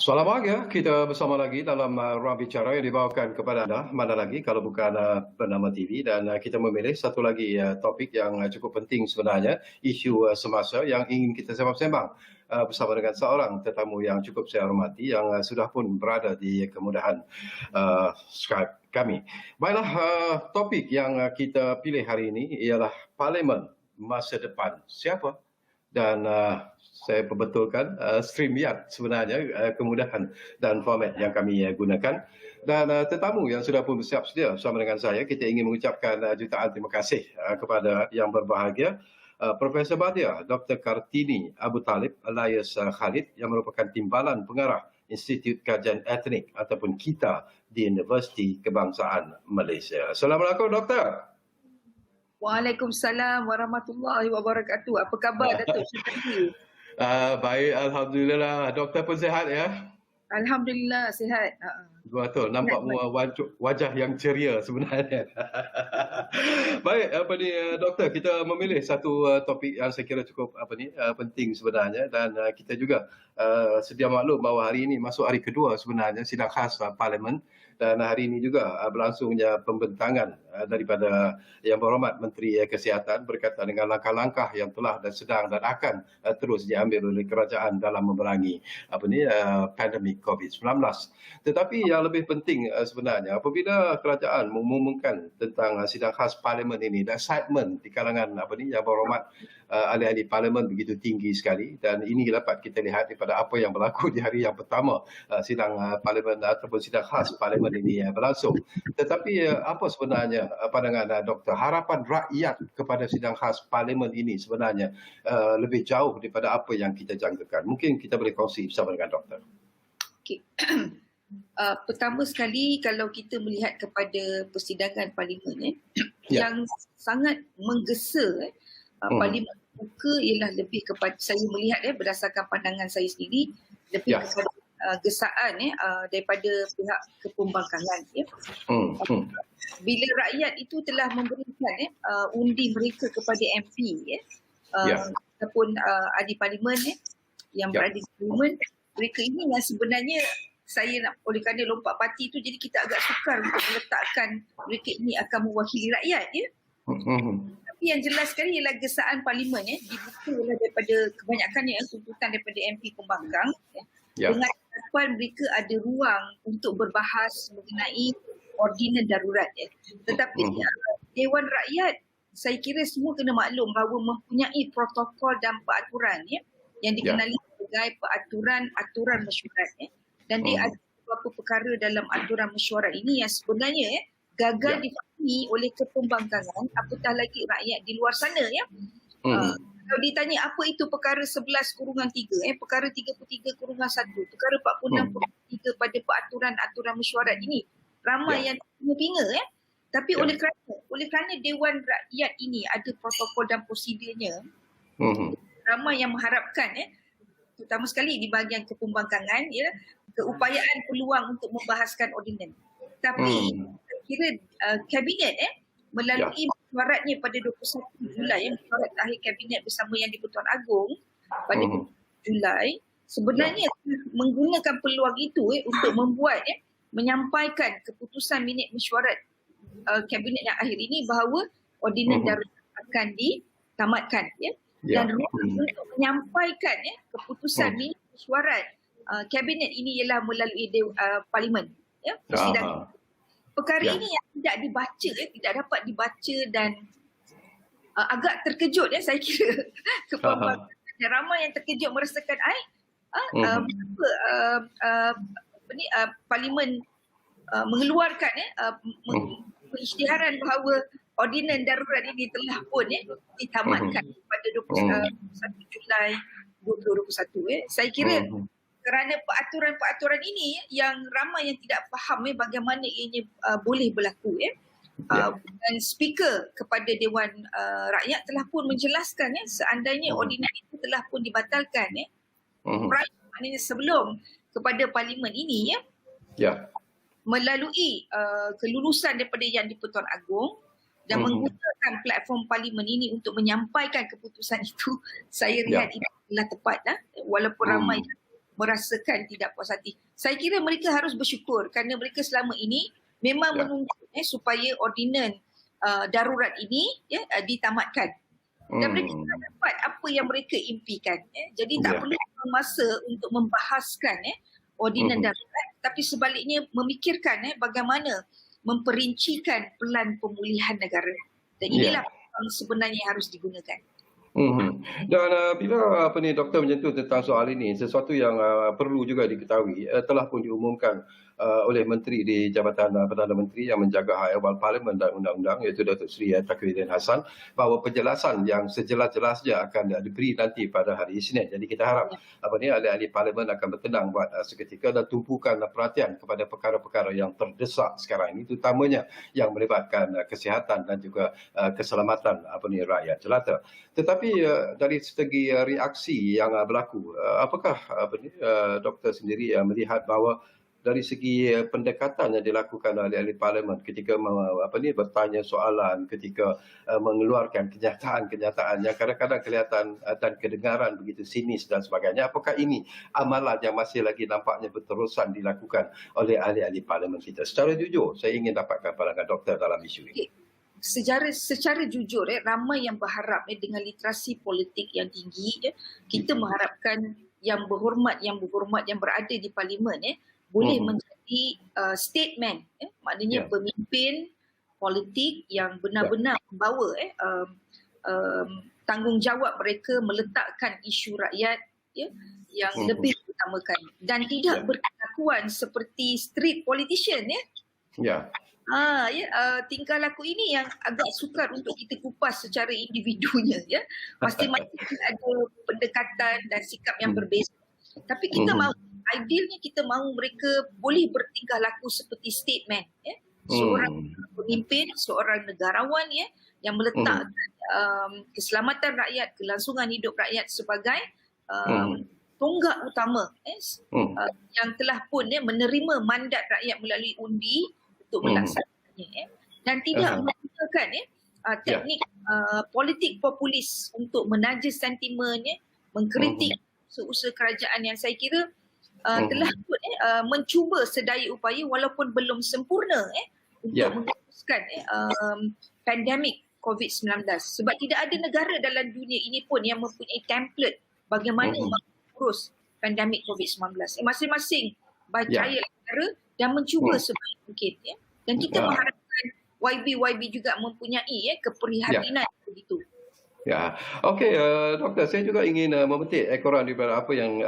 Selamat pagi ya, kita bersama lagi dalam ruang bicara yang dibawakan kepada anda, mana lagi kalau bukan bernama TV, dan kita memilih satu lagi topik yang cukup penting sebenarnya, isu semasa yang ingin kita sembang-sembang bersama dengan seorang tetamu yang cukup saya hormati yang sudah pun berada di kemudahan Skype kami. Baiklah, topik yang kita pilih hari ini ialah Parlimen Masa Depan Siapa? Dan saya perbetulkan StreamYard sebenarnya kemudahan dan format yang kami gunakan. Dan tetamu yang sudah pun bersiap sedia bersama dengan saya, kita ingin mengucapkan jutaan terima kasih kepada yang berbahagia, Profesor Badia Dr. Kartini Abu Talib alias Khalid yang merupakan Timbalan Pengarah Institut Kajian Etnik ataupun KITA di Universiti Kebangsaan Malaysia. Assalamualaikum Doktor. Waalaikumsalam warahmatullahi wabarakatuh. Apa khabar Datuk Syukri? Baik, Alhamdulillah. Doktor pun sihat ya? Alhamdulillah sihat. Betul, nampak wajah yang ceria sebenarnya. Baik, Doktor, kita memilih satu topik yang saya kira cukup penting sebenarnya, dan kita juga sedia maklum bahawa hari ini masuk hari kedua sebenarnya sidang khas Parlimen, dan hari ini juga berlangsungnya pembentangan daripada Yang Berhormat Menteri Kesihatan berkaitan dengan langkah-langkah yang telah dan sedang dan akan terus diambil oleh kerajaan dalam memerangi pandemik COVID-19. Tetapi yang lebih penting sebenarnya apabila kerajaan mengumumkan tentang sidang khas Parlimen ini, dan excitement di kalangan Yang Berhormat ahli-ahli Parlimen begitu tinggi sekali, dan ini dapat kita lihat daripada apa yang berlaku di hari yang pertama sidang Parlimen ataupun sidang khas Parlimen ini berlangsung. Tetapi apa sebenarnya pandangan Doktor, harapan rakyat kepada sidang khas Parlimen ini sebenarnya lebih jauh daripada apa yang kita jangkakan? Mungkin kita boleh kongsi bersama dengan Doktor. Okay. Pertama sekali, kalau kita melihat kepada persidangan Parlimen yang sangat menggesa, Parlimen buka ialah lebih kepada, saya melihat berdasarkan pandangan saya sendiri, lebih kepada gesaan daripada pihak kepembangkangan. Bila rakyat itu telah memberikan undi mereka kepada MP ataupun ahli Parlimen yang berada di Parlimen, mereka ini yang sebenarnya saya nak, oleh kerana lompat parti itu, jadi kita agak sukar untuk meletakkan mereka ini akan mewakili rakyat. Tapi yang jelas sekali ialah gesaan Parlimen dibuka oleh daripada kebanyakannya tuntutan daripada MP Pembangkang dengan harapan mereka ada ruang untuk berbahas mengenai ordinan darurat. Tetapi Dewan Rakyat, saya kira semua kena maklum bahawa mempunyai protokol dan peraturan yang dikenali sebagai aturan mesyuarat. Dan dia ada beberapa perkara dalam aturan mesyuarat ini yang sebenarnya gagal difahami oleh kepembangkangan, apatah lagi rakyat di luar sana. Kalau ditanya apa itu perkara 11-3, perkara 33-1, perkara 46-3 pada peraturan mesyuarat ini, ramai yang binga. Tapi oleh kerana Dewan Rakyat ini ada protokol dan prosedurnya, ramai yang mengharapkan terutama sekali di bahagian kepembangkangan keupayaan peluang untuk membahaskan ordinan. Tapi saya kira Kabinet melalui mesyuaratnya pada 21 Julai, mesyuarat akhir Kabinet bersama Yang di-Pertuan Agong pada Julai, sebenarnya menggunakan peluang itu untuk menyampaikan keputusan minit mesyuarat Kabinet yang akhir ini bahawa ordinan darurat akan ditamatkan. Dan ruang untuk menyampaikan keputusan minit mesyuarat Kabinet ini ialah melalui Parlimen. Persidangan. Perkara ini yang tidak dibaca, tidak dapat dibaca, dan agak terkejut saya kira kepembangkangan. Ramai yang terkejut merasakan Parlimen mengeluarkan pengisytiharan bahawa ordinan darurat ini telah pun ditamatkan pada 21 Julai 2021. Saya kira kerana peraturan-peraturan ini yang ramai yang tidak faham bagaimana ianya boleh berlaku. Dan speaker kepada Dewan Rakyat telah pun menjelaskan seandainya ordinan itu telah pun dibatalkan maknanya sebelum kepada Parlimen ini melalui kelulusan daripada Yang di-Pertuan Agong dan menggunakan platform Parlimen ini untuk menyampaikan keputusan itu, saya lihat itu adalah tepat walaupun ramai merasakan tidak puas hati. Saya kira mereka harus bersyukur kerana mereka selama ini memang menunggu supaya ordinan darurat ini ditamatkan. Dan mereka telah dapat apa yang mereka impikan. Jadi tak perlu masa untuk membahaskan ordinan darurat, tapi sebaliknya memikirkan bagaimana memperincikan pelan pemulihan negara. Dan inilah yang sebenarnya harus digunakan. Dan bila doktor menyentuh tentang soal ini, sesuatu yang perlu juga diketahui telah pun diumumkan oleh Menteri di Jabatan Perdana Menteri yang menjaga hak ehwal Parlimen dan Undang-Undang, iaitu Datuk Seri Taqiyuddin Hassan, bahawa penjelasan yang sejelas-jelasnya akan diberi nanti pada hari Isnin. Jadi kita harap ahli-ahli Parlimen akan bertenang buat seketika dan tumpukan perhatian kepada perkara-perkara yang terdesak sekarang ini, terutamanya yang melibatkan kesihatan dan juga keselamatan rakyat jelata. Tetapi dari segi reaksi yang berlaku, apakah doktor sendiri melihat bahawa dari segi pendekatan yang dilakukan oleh ahli Parlimen ketika bertanya soalan, ketika mengeluarkan kenyataan-kenyataan yang kadang-kadang kelihatan dan kedengaran begitu sinis dan sebagainya, apakah ini amalan yang masih lagi nampaknya berterusan dilakukan oleh ahli-ahli Parlimen kita? Secara jujur, saya ingin dapatkan pandangan doktor dalam isu ini. Secara jujur, ramai yang berharap dengan literasi politik yang tinggi, kita mengharapkan yang berhormat yang berada di Parlimen boleh menjadi statement, maknanya pemimpin politik yang benar-benar membawa tanggungjawab mereka meletakkan isu rakyat yang lebih utamakan dan tidak berkelakuan seperti street politician tingkah laku ini yang agak sukar untuk kita kupas secara individunya masing-masing ada pendekatan dan sikap yang berbeza, tapi kita mahu, idealnya kita mahu mereka boleh bertingkah laku seperti statement seorang pemimpin, seorang negarawan yang meletakkan keselamatan rakyat, kelangsungan hidup rakyat sebagai tonggak utama yang telah pun menerima mandat rakyat melalui undi untuk melaksanakannya dan tidak menggunakan teknik politik populis untuk menajis sentimen, mengkritik usaha kerajaan yang saya kira telah pun mencuba sedaya upaya walaupun belum sempurna untuk menghapuskan pandemik COVID-19, sebab tidak ada negara dalam dunia ini pun yang mempunyai template bagaimana mengurus pandemik COVID-19. Masing-masing berjaya negara dan mencuba sebaik mungkin dan kita mengharapkan YB juga mempunyai keprihatinan begitu. Okey, doktor, saya juga ingin memetik ekoran daripada apa yang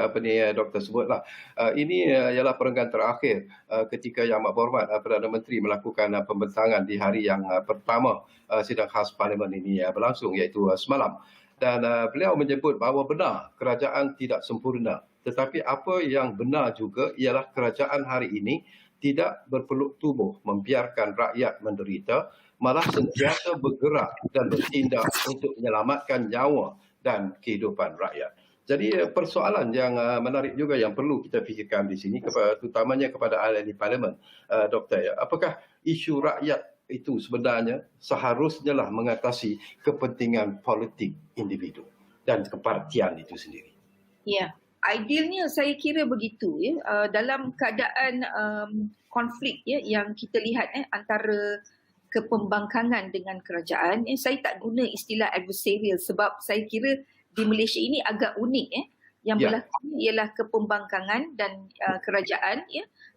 doktor sebutlah. Ini ialah perenggan terakhir ketika Yang Amat Berhormat Perdana Menteri melakukan pembentangan di hari yang pertama sidang khas Parlimen ini berlangsung, iaitu semalam. Dan beliau menyebut bahawa benar kerajaan tidak sempurna, tetapi apa yang benar juga ialah kerajaan hari ini tidak berpeluk tubuh membiarkan rakyat menderita, malah sentiasa bergerak dan bertindak untuk menyelamatkan nyawa dan kehidupan rakyat. Jadi persoalan yang menarik juga yang perlu kita fikirkan di sini, terutamanya kepada ahli Parlimen, doktor, apakah isu rakyat itu sebenarnya seharusnya lah mengatasi kepentingan politik individu dan kepartian itu sendiri? Idealnya saya kira begitu dalam keadaan konflik yang kita lihat antara kepembangkangan dengan kerajaan, saya tak guna istilah adversarial sebab saya kira di Malaysia ini agak unik yang berlaku ialah kepembangkangan dan kerajaan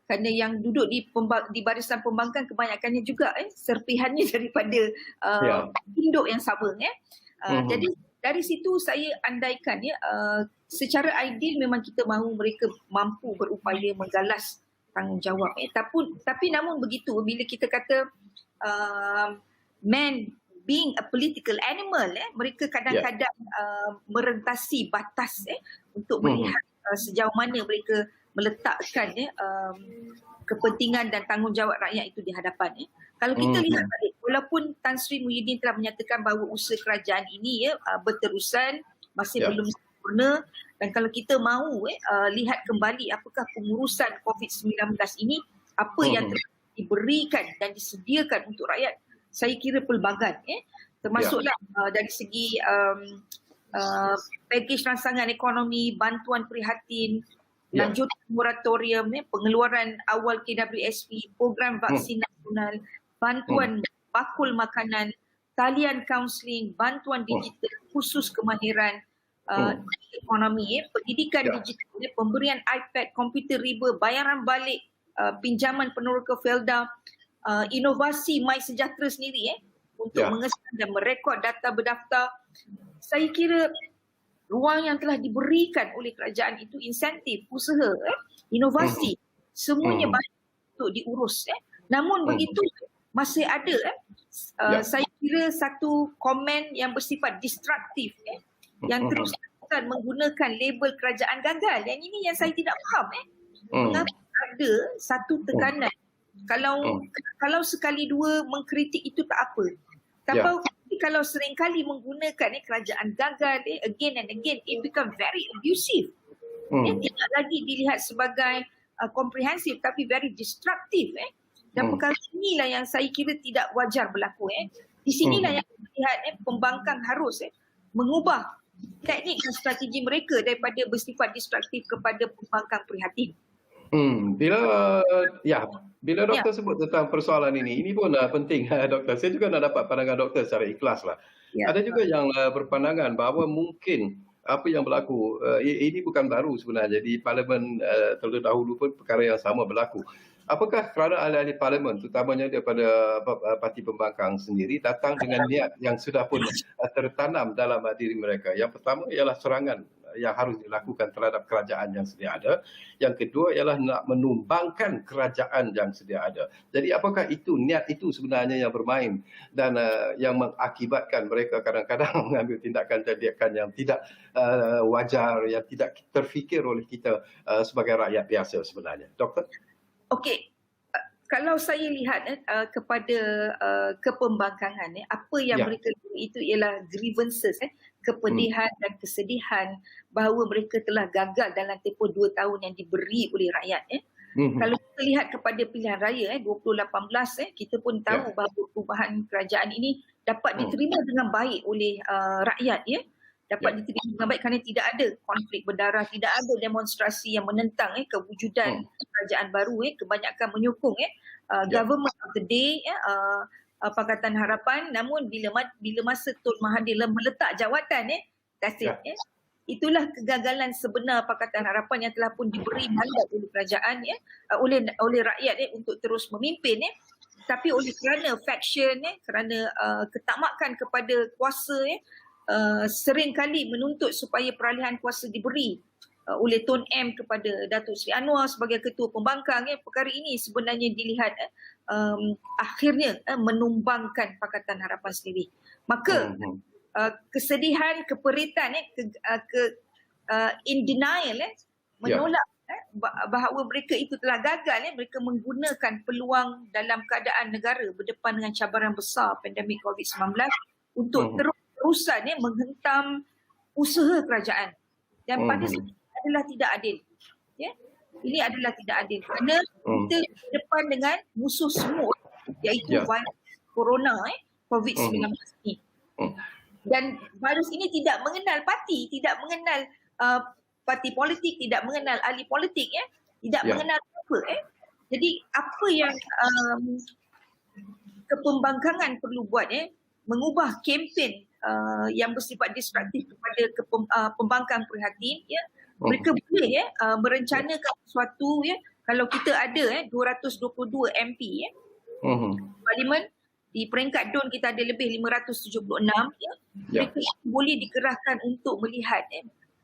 kerana yang duduk di barisan pembangkang kebanyakannya juga serpihannya daripada induk yang sama jadi dari situ saya andaikan secara ideal memang kita mahu mereka mampu berupaya menggalas tanggungjawab tapi namun begitu bila kita kata man being a political animal, mereka kadang-kadang merentasi batas untuk melihat sejauh mana mereka meletakkan kepentingan dan tanggungjawab rakyat itu di hadapan. Kalau kita lihat balik, walaupun Tan Sri Muhyiddin telah menyatakan bahawa usaha kerajaan ini berterusan, masih belum sempurna, dan kalau kita mahu lihat kembali apakah pengurusan COVID-19 ini, apa yang telah diberikan dan disediakan untuk rakyat, saya kira pelbagai termasuklah dari segi pakej rangsangan ekonomi, bantuan prihatin, lanjutan moratorium, pengeluaran awal KWSP, program vaksin nasional, bantuan bakul makanan, talian kaunseling, bantuan digital, khusus kemahiran ekonomi, pendidikan digital, pemberian iPad, komputer riba, bayaran balik, pinjaman peneroka Felda, inovasi MySejahtera sendiri untuk mengesan dan merekod data berdaftar. Saya kira ruang yang telah diberikan oleh kerajaan itu insentif, usaha, inovasi, semuanya baik untuk diurus. Namun begitu masih ada saya kira satu komen yang bersifat destruktif yang terus menggunakan label kerajaan gagal. Yang ini yang saya tidak faham. Mengapa ada satu tekanan kalau sekali dua mengkritik itu tak apa. Tapi kalau seringkali menggunakan kerajaan gagal again and again, it become very abusive. Tidak lagi dilihat sebagai komprehensif tapi very destruktif. Dan perkara inilah yang saya kira tidak wajar berlaku. Di sinilah yang kita lihat pembangkang harus mengubah teknik dan strategi mereka daripada bersifat destruktif kepada pembangkang prihatin. Bila doktor sebut tentang persoalan ini pun penting doktor. Saya juga nak dapat pandangan doktor secara ikhlas lah. Ada juga yang berpandangan bahawa mungkin apa yang berlaku ini bukan baru sebenarnya di Parlimen terlebih dahulu pun perkara yang sama berlaku. Apakah kerana ahli-ahli Parlimen terutamanya daripada parti pembangkang sendiri datang dengan niat yang sudah pun tertanam dalam diri mereka. Yang pertama ialah serangan yang harus dilakukan terhadap kerajaan yang sedia ada. Yang kedua ialah nak menumbangkan kerajaan yang sedia ada. Jadi apakah itu niat itu sebenarnya yang bermain dan yang mengakibatkan mereka kadang-kadang mengambil tindakan-tindakan yang tidak wajar, yang tidak terfikir oleh kita sebagai rakyat biasa sebenarnya. Doktor? Okey. Kalau saya lihat kepada kepembangkangan, apa yang mereka itu ialah grievances, kepedihan dan kesedihan bahawa mereka telah gagal dalam tempoh 2 tahun yang diberi oleh rakyat. Kalau kita lihat kepada pilihan raya 2018, kita pun tahu bahawa perubahan kerajaan ini dapat diterima dengan baik oleh rakyat. Dapat diterima dengan baik kerana tidak ada konflik berdarah, tidak ada demonstrasi yang menentang kewujudan kerajaan baru. Kebanyakan menyokong government of the day, Pakatan Harapan. Namun bila masa Tun Mahathir meletak jawatan, that's it. Itulah kegagalan sebenar Pakatan Harapan yang telah pun diberi mandat oleh kerajaan, oleh rakyat untuk terus memimpin. Tapi oleh kerana faction, kerana ketakmakan kepada kuasa, sering kali menuntut supaya peralihan kuasa diberi oleh Tun M kepada Datuk Seri Anwar sebagai ketua pembangkang. Perkara ini sebenarnya dilihat akhirnya menumbangkan Pakatan Harapan sendiri. Maka kesedihan, keperitan, in denial, menolak bahawa mereka itu telah gagal. Mereka menggunakan peluang dalam keadaan negara berdepan dengan cabaran besar pandemik COVID-19 untuk terusan menghentam usaha kerajaan. Dan pada saya adalah tidak adil. Ini adalah tidak adil kerana kita berdepan dengan musuh semua, iaitu virus corona, COVID-19 ini. Dan virus ini tidak mengenal parti, tidak mengenal parti politik, tidak mengenal ahli politik, tidak mengenal apa. Jadi apa yang kepembangkangan perlu buat, mengubah kempen yang bersifat destruktif kepada pembangkang prihatin, mereka boleh merencanakan sesuatu. Kalau kita ada 222 MP Parlimen, di peringkat DUN kita ada lebih 576, mereka boleh dikerahkan untuk melihat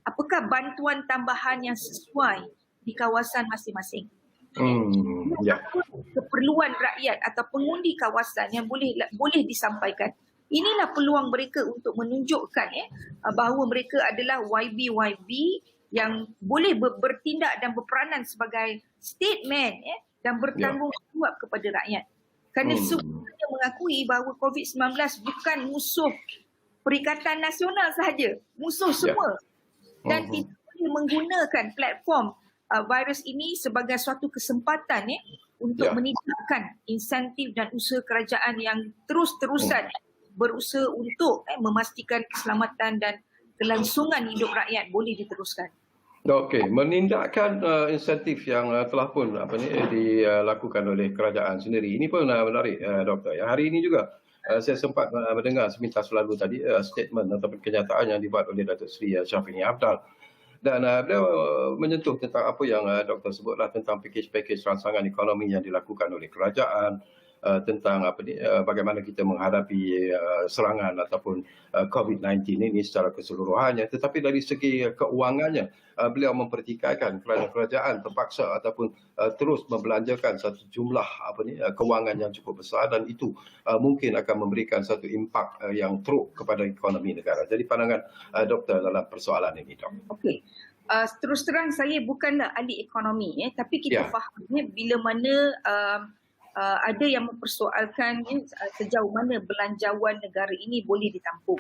apakah bantuan tambahan yang sesuai di kawasan masing-masing. Keperluan rakyat atau pengundi kawasan yang boleh disampaikan. Inilah peluang mereka untuk menunjukkan bahawa mereka adalah YB yang boleh bertindak dan berperanan sebagai statesman dan bertanggungjawab kepada rakyat. Kerana semuanya mengakui bahawa COVID-19 bukan musuh Perikatan Nasional sahaja, musuh semua. Dan kita boleh menggunakan platform virus ini sebagai suatu kesempatan untuk meningkatkan insentif dan usaha kerajaan yang terus-terusan berusaha untuk memastikan keselamatan dan kelangsungan hidup rakyat boleh diteruskan. Okey, menindakkan insentif yang telah pun dilakukan oleh kerajaan sendiri. Ini pun menarik, doktor. Ya, hari ini juga saya sempat mendengar sepintas lalu tadi statement ataupun kenyataan yang dibuat oleh Datuk Seri Syafini Apdal. Dan beliau menyentuh tentang apa yang doktor sebutlah tentang pakej-pakej rangsangan ekonomi yang dilakukan oleh kerajaan, tentang bagaimana kita menghadapi serangan ataupun COVID-19 ini secara keseluruhannya. Tetapi dari segi keuangannya, beliau mempertikaikan kerana kerajaan terpaksa ataupun terus membelanjakan satu jumlah kewangan yang cukup besar, dan itu mungkin akan memberikan satu impak yang teruk kepada ekonomi negara. Jadi pandangan doktor dalam persoalan ini, Dok. Okey. Terus terang saya bukanlah ahli ekonomi, tapi kita faham bila mana ada yang mempersoalkan sejauh mana belanjawan negara ini boleh ditampung.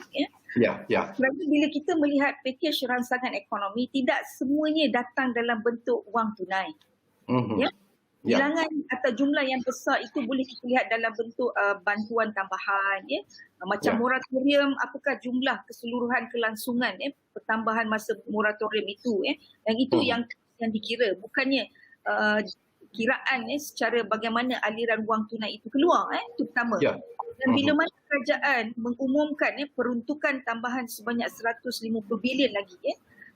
Kerana bila kita melihat pakej rangsangan ekonomi, tidak semuanya datang dalam bentuk wang tunai. Bilangan atau jumlah yang besar itu boleh kita lihat dalam bentuk bantuan tambahan, macam moratorium, apakah jumlah keseluruhan kelangsungan pertambahan masa moratorium itu, yang itu yang dikira, bukannya kiraan secara bagaimana aliran wang tunai itu keluar, itu pertama. Dan bila mana kerajaan mengumumkan peruntukan tambahan sebanyak 150 bilion lagi,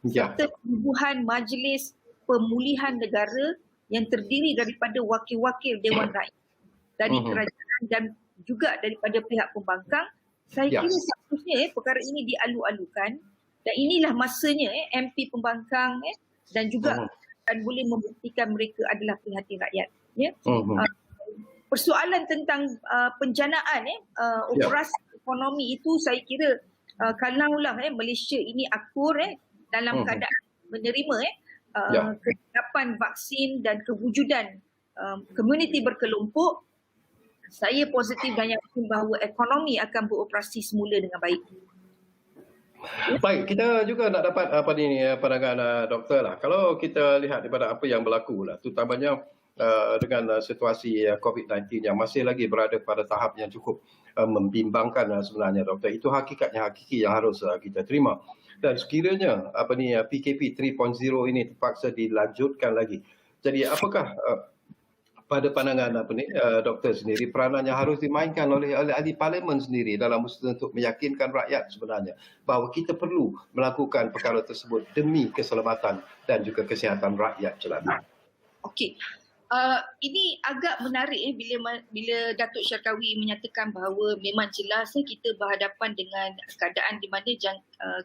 serta tubuhan Majlis Pemulihan Negara yang terdiri daripada wakil-wakil Dewan Rakyat dari kerajaan dan juga daripada pihak pembangkang, saya kira seharusnya perkara ini dialu-alukan, dan inilah masanya MP pembangkang dan juga dan boleh membuktikan mereka adalah prihatin rakyat. Persoalan tentang penjanaan operasi ekonomi itu, saya kira kalaulah Malaysia ini akur dalam keadaan menerima kesiapan vaksin dan kewujudan komuniti berkelompok, saya positif dan yakin bahawa ekonomi akan beroperasi semula dengan baik. Baik, kita juga nak dapat pandangan doktor lah. Kalau kita lihat daripada apa yang berlaku lah, terutamanya dengan situasi COVID-19 yang masih lagi berada pada tahap yang cukup membimbangkan sebenarnya, doktor. Itu hakiki yang harus kita terima. Dan sekiranya PKP 3.0 ini terpaksa dilanjutkan lagi. Jadi apakah pada pandangan doktor sendiri peranan yang harus dimainkan oleh ahli parlimen sendiri dalam usaha untuk meyakinkan rakyat sebenarnya bahawa kita perlu melakukan perkara tersebut demi keselamatan dan juga kesihatan rakyat jelata? Okey. Ini agak menarik bila Datuk Syarkawi menyatakan bahawa memang jelas kita berhadapan dengan keadaan di mana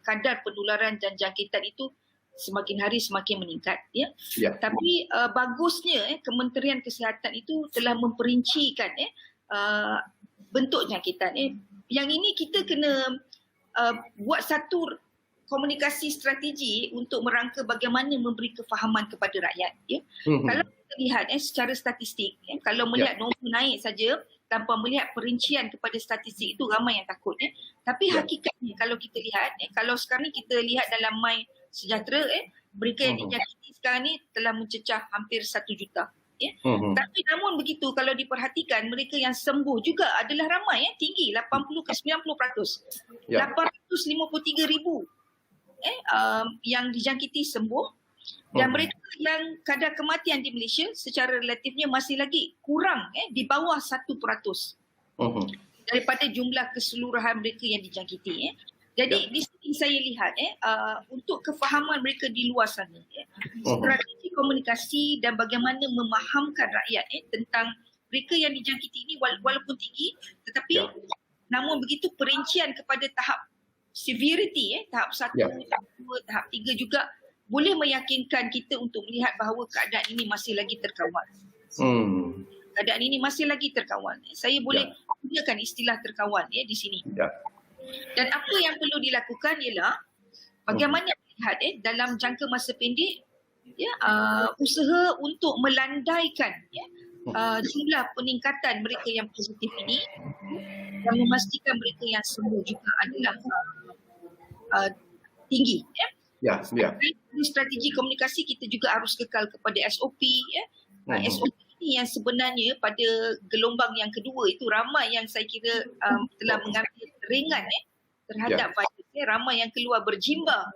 kadar penularan dan jangkitan itu semakin hari semakin meningkat. Tapi bagusnya Kementerian Kesihatan itu telah memperincikan bentuk jangkitan. Yang ini kita kena buat satu komunikasi strategi untuk merangka bagaimana memberi kefahaman kepada rakyat. Kalau kita lihat secara statistik, kalau melihat nombor naik saja tanpa melihat perincian kepada statistik, itu ramai yang takut. Tapi hakikatnya kalau kita lihat, kalau sekarang ni kita lihat dalam My Sejahtera, mereka yang dijangkiti sekarang ni telah mencecah hampir 1 juta. Tapi namun begitu, kalau diperhatikan, mereka yang sembuh juga adalah ramai, tinggi, 80 ke 90%. 853,000 yang dijangkiti sembuh, dan mereka yang kadar kematian di Malaysia secara relatifnya masih lagi kurang, di bawah 1% daripada jumlah keseluruhan mereka yang dijangkiti. Jadi di sini saya lihat untuk kefahaman mereka di luar sana, strategi komunikasi dan bagaimana memahamkan rakyat tentang mereka yang dijangkiti ini walaupun tinggi, tetapi namun begitu perincian kepada tahap severity, tahap 1, tahap 2, tahap 3 juga boleh meyakinkan kita untuk melihat bahawa keadaan ini masih lagi terkawal. Keadaan ini masih lagi terkawal. Saya boleh gunakan istilah terkawal di sini. Dan apa yang perlu dilakukan ialah bagaimana melihat dalam jangka masa pendek usaha untuk melandaikan jumlah peningkatan mereka yang positif ini dan memastikan mereka yang sembuh juga adalah tinggi. Strategi komunikasi kita juga harus kekal kepada SOP. SOP ini yang sebenarnya pada gelombang yang kedua itu ramai yang saya kira telah mengambil ringan terhadap virus. Ramai yang keluar berjimba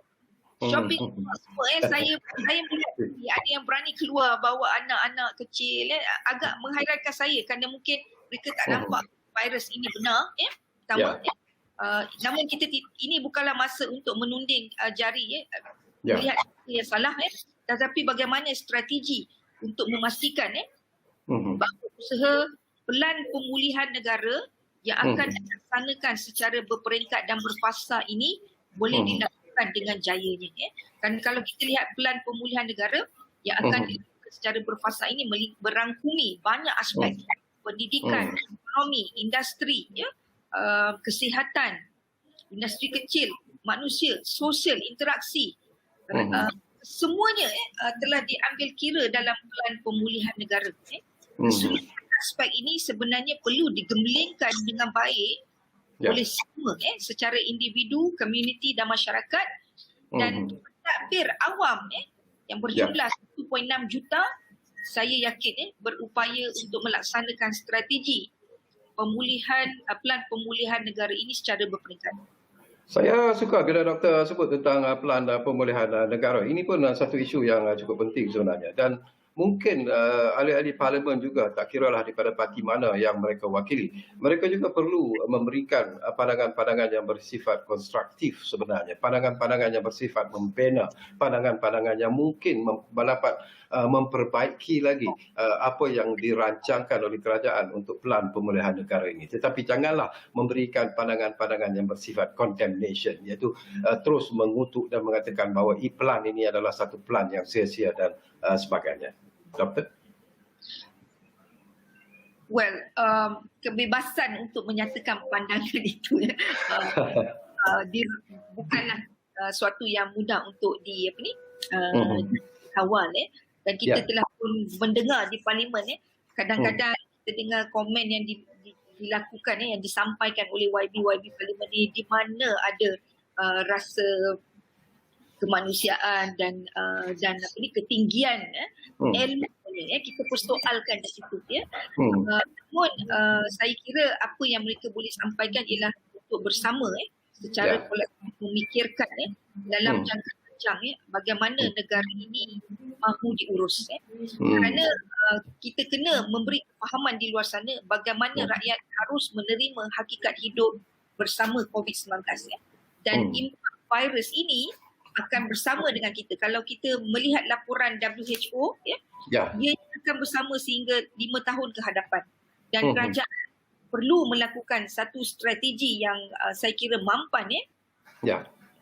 Shopping semua saya melihat ada yang berani keluar bawa anak-anak kecil agak menghairankan saya kerana mungkin mereka tak nampak virus ini benar pertama namun ini bukanlah masa untuk menunding jari melihat yang salah tetapi bagaimana strategi untuk memastikan bahawa usaha pelan pemulihan negara yang akan dilaksanakan secara berperingkat dan berfasa ini boleh dilakukan dengan jayanya. Dan kalau kita lihat pelan pemulihan negara yang akan dilakukan secara berfasa ini berangkumi banyak aspek pendidikan, ekonomi, industri, kesihatan, industri kecil, manusia, sosial, interaksi. Semuanya telah diambil kira dalam pelan pemulihan negara. Aspek ini sebenarnya perlu digemblengkan dengan baik oleh semua secara individu, komuniti dan masyarakat dan pentadbir awam yang berjumlah 1.6 juta saya yakin berupaya untuk melaksanakan strategi pelan pemulihan negara ini secara berperingkat. Saya suka bila doktor sebut tentang pelan pemulihan negara. Ini pun satu isu yang cukup penting sebenarnya dan mungkin ahli-ahli parlimen juga tak kiralah daripada parti mana yang mereka wakili. Mereka juga perlu memberikan pandangan-pandangan yang bersifat konstruktif sebenarnya. Pandangan-pandangan yang bersifat membina. Pandangan-pandangan yang mungkin dapat memperbaiki lagi apa yang dirancangkan oleh kerajaan untuk pelan pemulihan negara ini. Tetapi janganlah memberikan pandangan-pandangan yang bersifat condemnation, iaitu terus mengutuk dan mengatakan bahawa pelan ini adalah satu pelan yang sia-sia dan sebagainya. Doktor? Well, kebebasan untuk menyatakan pandangan itu bukanlah suatu yang mudah untuk dikawal. Dan kita telah pun mendengar di parlimen kadang-kadang kita dengar komen yang dilakukan yang disampaikan oleh YB parlimen di mana ada rasa kemanusiaan dan ketinggian ilmu kita persoalkan di situ namun saya kira apa yang mereka boleh sampaikan ialah untuk bersama secara kolektif memikirkan dalam jangka panjang bagaimana negara ini mahu diurus kerana kita kena memberi kefahaman di luar sana bagaimana rakyat harus menerima hakikat hidup bersama COVID-19 dan impak virus ini akan bersama dengan kita. Kalau kita melihat laporan WHO, dia akan bersama sehingga 5 tahun ke hadapan. Dan kerajaan perlu melakukan satu strategi yang saya kira mampan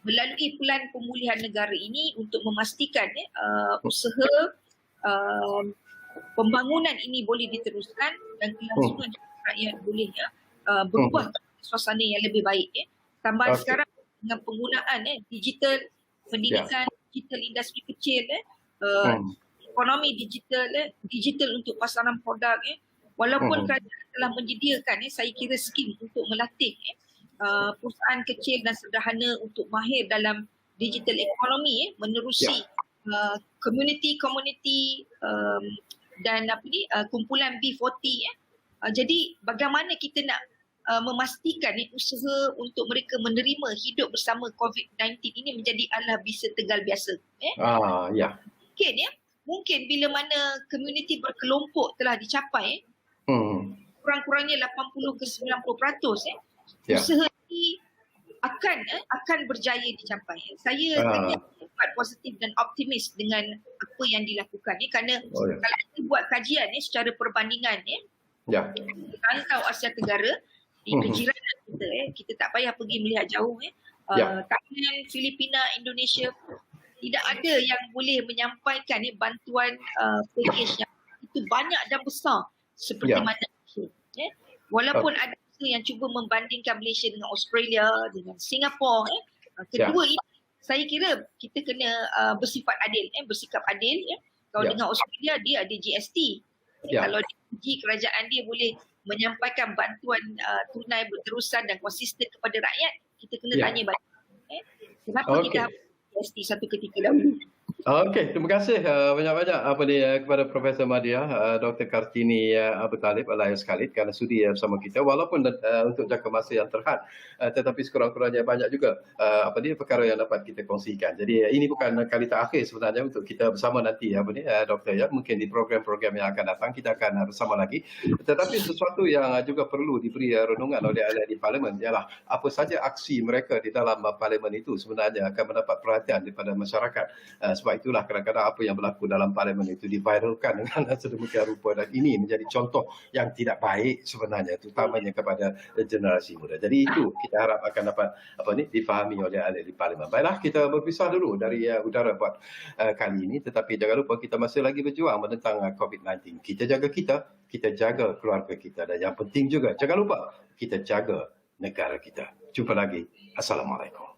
melalui pelan pemulihan negara ini untuk memastikan usaha pembangunan ini boleh diteruskan dan kelangsungan rakyat boleh berubah suasana yang lebih baik. Tambahan sekarang dengan penggunaan digital pendidikan, digital industri kecil, ekonomi digital untuk pasaran produk. Walaupun kerajaan telah menyediakan, saya kira skim untuk melatih perusahaan kecil dan sederhana untuk mahir dalam digital ekonomi, menerusi community dan kumpulan B40. Jadi bagaimana kita nak memastikan usaha untuk mereka menerima hidup bersama COVID-19 ini menjadi ala bisa tegal biasa. Mungkin bila mana komuniti berkelompok telah dicapai, kurang-kurangnya 80 ke 90%, usaha ini akan berjaya dicapai. Saya sangat positif dan optimis dengan apa yang dilakukan kerana kalau kita buat kajian secara perbandingan rantau Asia Tenggara di kejiranan kita tak payah pergi melihat jauh Thailand, Filipina, Indonesia tidak ada yang boleh menyampaikan bantuan package yang itu banyak dan besar seperti mana Malaysia. Walaupun ada yang cuba membandingkan Malaysia dengan Australia, dengan Singapura, kedua ini saya kira kita kena bersifat adil, bersikap adil. Kalau dengan Australia dia ada GST. Kalau kerajaan dia boleh menyampaikan bantuan tunai berterusan dan konsisten kepada rakyat, kita kena tanya balik. Kenapa kita harus GST satu ketika dahulu? Okey, terima kasih banyak-banyak kepada Profesor Madya, Dr. Kartini Abu Talib alias Khalid kerana sudi bersama kita walaupun untuk jangka masa yang terhad, tetapi sekurang-kurangnya banyak juga perkara yang dapat kita kongsikan. Jadi ini bukan kali terakhir sebenarnya untuk kita bersama nanti Doktor ya. Mungkin di program-program yang akan datang kita akan bersama lagi. Tetapi sesuatu yang juga perlu diberi renungan oleh ahli di parlimen ialah apa saja aksi mereka di dalam parlimen itu sebenarnya akan mendapat perhatian daripada masyarakat. Sebab itulah kadang-kadang apa yang berlaku dalam parlimen itu diviralkan dengan sedemikian rupa dan ini menjadi contoh yang tidak baik sebenarnya terutamanya kepada generasi muda. Jadi itu kita harap akan dapat difahami oleh ahli di parlimen. Baiklah, kita berpisah dulu dari udara buat kali ini, tetapi jangan lupa kita masih lagi berjuang menentang COVID-19. Kita jaga keluarga kita dan yang penting juga jangan lupa kita jaga negara kita. Jumpa lagi. Assalamualaikum.